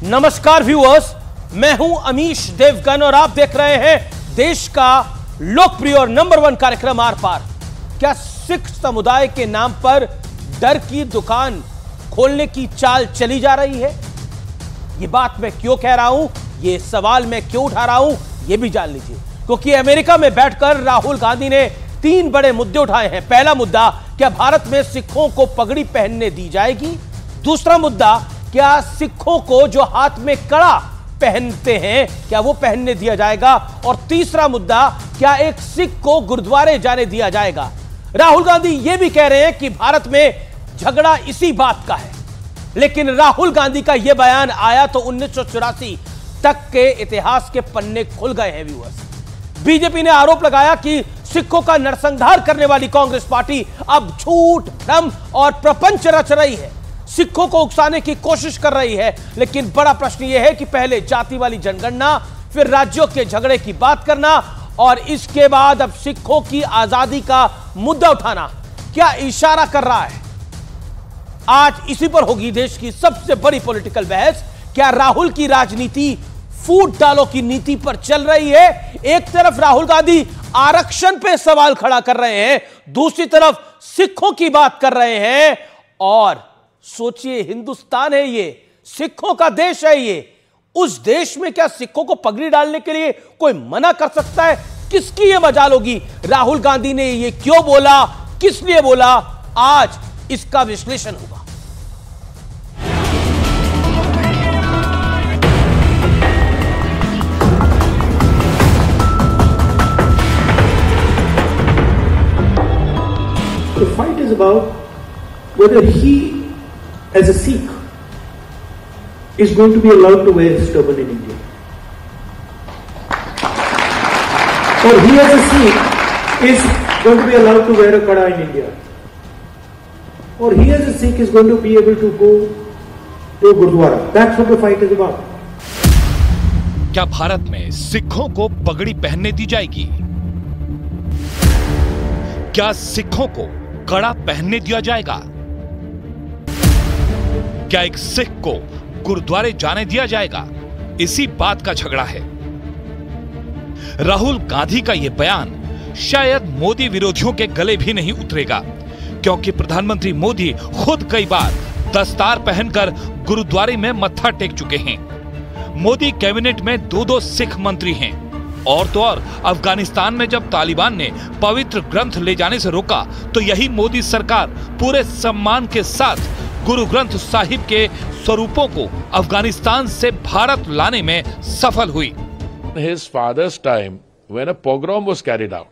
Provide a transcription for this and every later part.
नमस्कार व्यूअर्स, मैं हूं अमीश देवगन और आप देख रहे हैं देश का लोकप्रिय और नंबर 1 कार्यक्रम आर पार। क्या सिख समुदाय के नाम पर डर की दुकान खोलने की चाल चली जा रही है? यह बात मैं क्यों कह रहा हूं, यह सवाल मैं क्यों उठा रहा हूं, यह भी जान लीजिए। क्योंकि अमेरिका में बैठकर राहुल गांधी ने 3 बड़े मुद्दे उठाए हैं। पहला मुद्दा, क्या भारत में सिखों को पगड़ी पहनने दी जाएगी? दूसरा मुद्दा, क्या सिखों को जो हाथ में कड़ा पहनते हैं क्या वो पहनने दिया जाएगा? और तीसरा मुद्दा, क्या एक सिख को गुरुद्वारे जाने दिया जाएगा? राहुल गांधी ये भी कह रहे हैं कि भारत में झगड़ा इसी बात का है। लेकिन राहुल गांधी का यह बयान आया तो 1984 तक के इतिहास के पन्ने खुल गए हैं व्यूअर्स। बीजेपी ने आरोप लगाया कि सिखों का नरसंहार करने वाली कांग्रेस पार्टी अब झूठ, भ्रम और प्रपंच रच रही है, सिखों को उकसाने की कोशिश कर रही है। लेकिन बड़ा प्रश्न यह है कि पहले जाति वाली जनगणना, फिर राज्यों के झगड़े की बात करना और इसके बाद अब सिखों की आजादी का मुद्दा उठाना क्या इशारा कर रहा है? आज इसी पर होगी देश की सबसे बड़ी पॉलिटिकल बहस। क्या राहुल की राजनीति फूट डालो की नीति पर चल रही है? एक तरफ राहुल गांधी आरक्षण पे सवाल खड़ा कर रहे हैं, दूसरी तरफ सिखों की बात कर रहे हैं। और सोचिए, हिंदुस्तान है ये, सिखों का देश है ये, उस देश में क्या सिखों को पगड़ी डालने के लिए कोई मना कर सकता है? किसकी ये मजाल होगी? राहुल गांधी ने ये क्यों बोला, किस लिए बोला? आज इसका विश्लेषण होगा। The fight is about whether he, as a Sikh, is going to be allowed to wear his turban in India. Or he, as a Sikh, is going to be allowed to wear a kada in India. Or he, as a Sikh, is going to be able to go to Gurdwara. That's what the fight is about. क्या भारत में सिखों को पगड़ी पहनने दी जाएगी? क्या सिखों को कड़ा पहनने दिया जाएगा? क्या एक सिख को गुरुद्वारे जाने दिया जाएगा? इसी बात का झगड़ा है। राहुल गांधी का यह बयान शायद मोदी विरोधियों के गले भी नहीं उतरेगा, क्योंकि प्रधानमंत्री मोदी खुद कई बार दस्तार पहनकर गुरुद्वारे में मत्था टेक चुके हैं। मोदी कैबिनेट में 2 सिख मंत्री हैं। और तो और अफगानिस्तान में जब तालिबान ने पवित्र ग्रंथ ले जाने से रोका तो यही मोदी सरकार पूरे सम्मान के साथ गुरु ग्रंथ साहिब के स्वरूपों को अफगानिस्तान से भारत लाने में सफल हुई। His father's time, when a pogrom was carried out,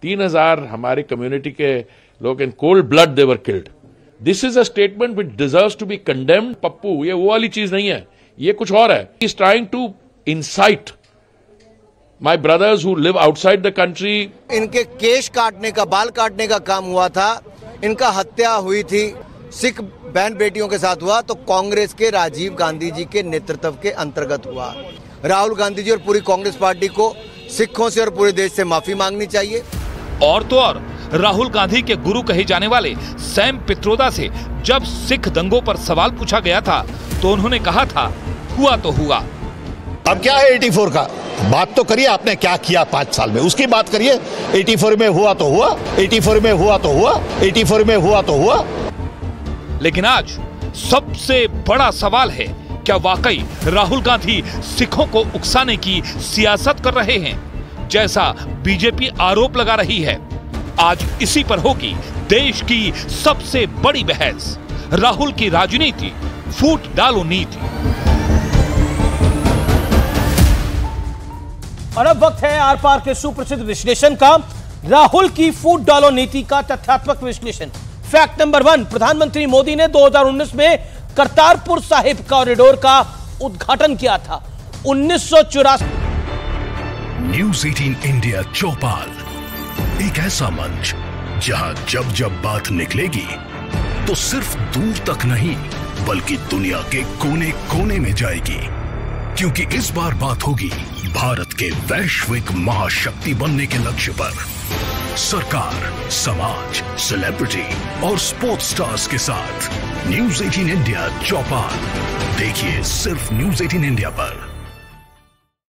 3000 हमारी कम्युनिटी के लोग in cold blood they were killed. This is a statement which deserves to be condemned. Pappu, ये वो वाली चीज नहीं है, ये कुछ और है. He is trying to incite my brothers who live outside the country. इनके केश काटने का, बाल काटने का काम हुआ था, इनका हत्या हुई थी, सिख बहन बेटियों के साथ हुआ तो कांग्रेस के राजीव गांधी जी के नेतृत्व के अंतर्गत हुआ। राहुल गांधी जी और पूरी कांग्रेस पार्टी को सिखों से और पूरे देश से माफी मांगनी चाहिए। और तो और राहुल गांधी के गुरु कहे जाने वाले सैम पित्रोदा से जब सिख दंगों पर सवाल पूछा गया था तो उन्होंने कहा था, हुआ तो हुआ। अब क्या है 84 का? बात तो करिए, आपने क्या किया 5 साल में, उसकी बात करिए। 84 में हुआ तो हुआ, 84 में हुआ तो हुआ, 84 में हुआ तो हुआ। लेकिन आज सबसे बड़ा सवाल है, क्या वाकई राहुल गांधी सिखों को उकसाने की सियासत कर रहे हैं, जैसा बीजेपी आरोप लगा रही है? आज इसी पर होगी देश की सबसे बड़ी बहस। राहुल की राजनीति, फूट डालो नीति। और अब वक्त है आर पार के सुप्रसिद्ध विश्लेषण का, राहुल की फूट डालो नीति का तथ्यात्मक विश्लेषण। फैक्ट नंबर 1, प्रधानमंत्री मोदी ने 2019 में करतारपुर साहिब कॉरिडोर का उद्घाटन किया था। 1984 न्यूज़ 18 इंडिया चौपाल, एक ऐसा मंच जहां जब जब बात निकलेगी तो सिर्फ दूर तक नहीं बल्कि दुनिया के कोने कोने में जाएगी, क्योंकि इस बार बात होगी भारत के वैश्विक महाशक्ति बनने के लक्ष्य पर। सरकार, समाज, सेलिब्रिटी और स्पोर्ट्स स्टार्स के साथ न्यूज़ 18 इंडिया चौपाल। देखिए सिर्फ न्यूज़ 18 इंडिया पर।